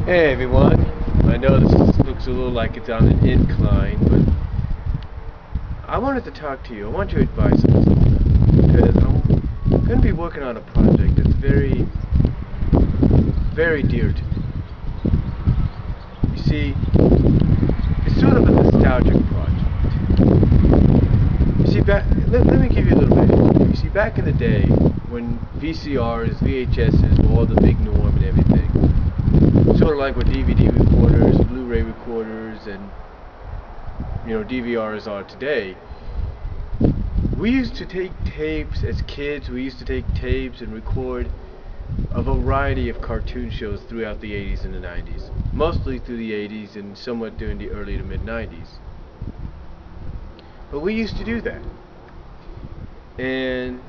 Hey everyone, I know this looks a little like it's on an incline, but I wanted to talk to you. I want your advice on something, because I'm going to be working on a project that's very, very dear to me. You see, it's sort of a nostalgic project. You see, let me give you a little bit of history. You see, back in the day, when VCRs, VHSs were all the big norm and everything, sort of like what DVD recorders, Blu-ray recorders, and DVRs are today. We used to take tapes as kids. We used to take tapes and record a variety of cartoon shows throughout the 80s and the 90s, mostly through the 80s and somewhat during the early to mid 90s. But we used to do that, and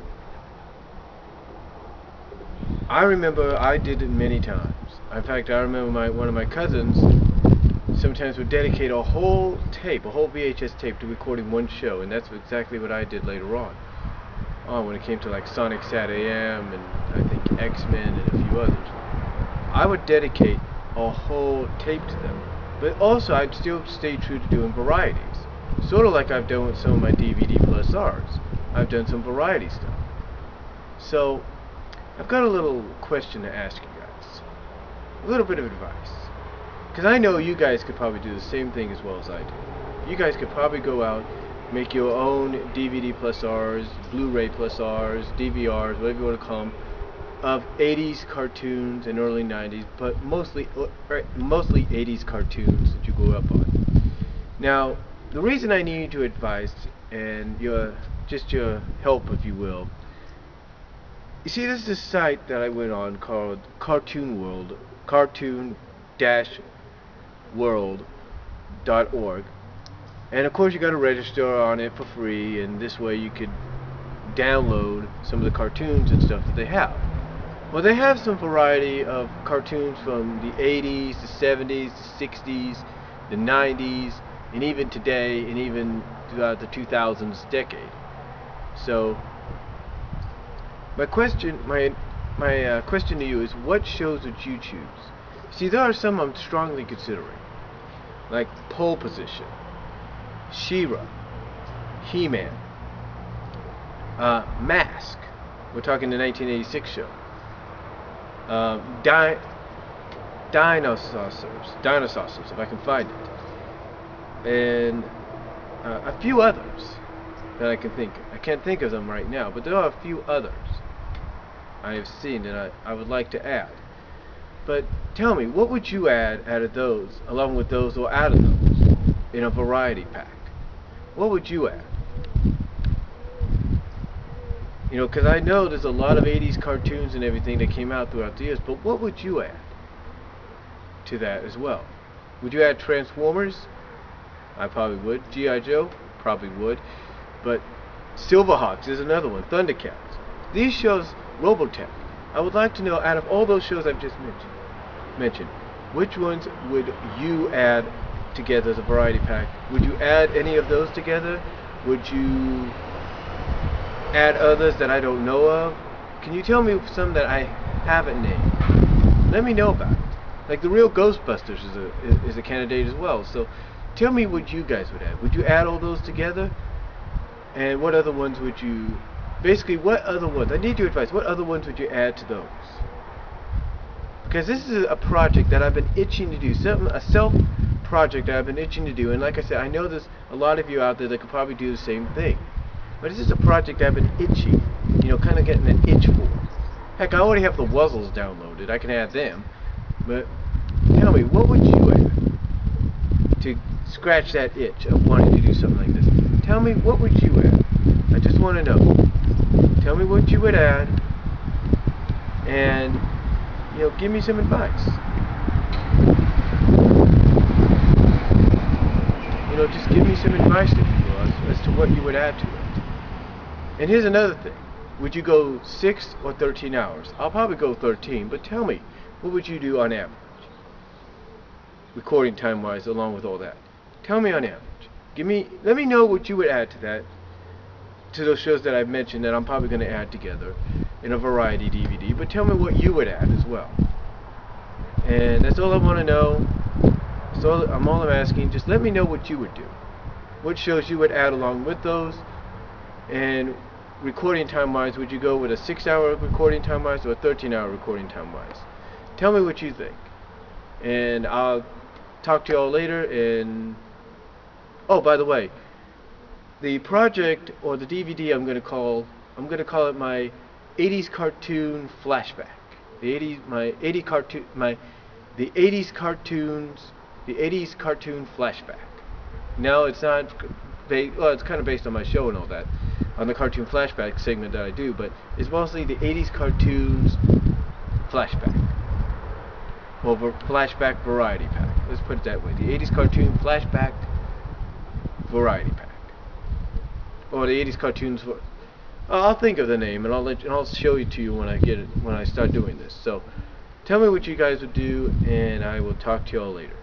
I remember I did it many times. In fact, I remember one of my cousins sometimes would dedicate a whole tape, a whole VHS tape, to recording one show, and that's exactly what I did later on. When it came to like Sonic Sat AM and I think X-Men and a few others, I would dedicate a whole tape to them. But also, I'd still stay true to doing varieties, sort of like I've done with some of my DVD plus R's. I've done some variety stuff. So I've got a little question to ask you guys, a little bit of advice, because I know you guys could probably do the same thing as well as I do. You guys could probably go out, make your own DVD plus R's, Blu-ray plus R's, DVRs, whatever you want to call them, of 80s cartoons and early 90s, but mostly 80s cartoons that you grew up on. Now, the reason I need your advice and your help, if you will. You see, this is a site that I went on called Cartoon World, cartoon-world.org, and of course you got to register on it for free, and this way you could download some of the cartoons and stuff that they have. Well, they have some variety of cartoons from the 80s, the 70s, the 60s, the 90s, and even today, and even throughout the 2000s decade. So my question to you is, what shows would you choose? See, there are some I'm strongly considering, like Pole Position, She-Ra, He-Man, Mask. We're talking the 1986 show. Dinosaurs, if I can find it, and a few others that I can think of. I can't think of them right now, but there are a few others I have seen that I would like to add. But tell me, what would you add out of those, along with those, or out of those, in a variety pack? What would you add? Because I know there's a lot of 80s cartoons and everything that came out throughout the years, but what would you add to that as well? Would you add Transformers? I probably would. G.I. Joe? Probably would. But Silverhawks is another one. Thundercats. These shows, Robotech. I would like to know, out of all those shows I've just mentioned, which ones would you add together as a variety pack? Would you add any of those together? Would you add others that I don't know of? Can you tell me some that I haven't named? Let me know about it. Like the real Ghostbusters is a candidate as well. So tell me what you guys would add. Would you add all those together? And what other ones would you... Basically, what other ones? I need your advice. What other ones would you add to those? Because this is a project that I've been itching to do. A self-project that I've been itching to do. And like I said, I know there's a lot of you out there that could probably do the same thing. But this is a project I've been itching, kind of getting an itch for. Heck, I already have the Wuzzles downloaded. I can add them. But tell me, what would you add to scratch that itch of wanting to do something like this? Tell me, what would you add? I just want to know. Tell me what you would add, and give me some advice. Just give me some advice, if you will, as to what you would add to it. And here's another thing. Would you go 6 or 13 hours? I'll probably go 13, but tell me, what would you do on average? Recording time-wise, along with all that. Tell me on average. Let me know what you would add to that, to those shows that I've mentioned that I'm probably going to add together in a variety DVD, but tell me what you would add as well. And that's all I want to know. So I'm asking. Just let me know what you would do. What shows you would add along with those. And recording time wise, would you go with a 6-hour recording time wise or a 13-hour recording time wise? Tell me what you think. And I'll talk to y'all later. And oh, by the way, the project or the DVD I'm gonna call it my 80s cartoon flashback. The 80s cartoon flashback. No, it's not. Well, it's kind of based on my show and all that, on the cartoon flashback segment that I do, but it's mostly the 80s cartoons flashback. Or flashback variety pack. Let's put it that way. The 80s cartoon flashback variety pack. Or the 80s cartoons. I'll think of the name and I'll show it to you when I start doing this. So tell me what you guys would do, and I will talk to y'all later.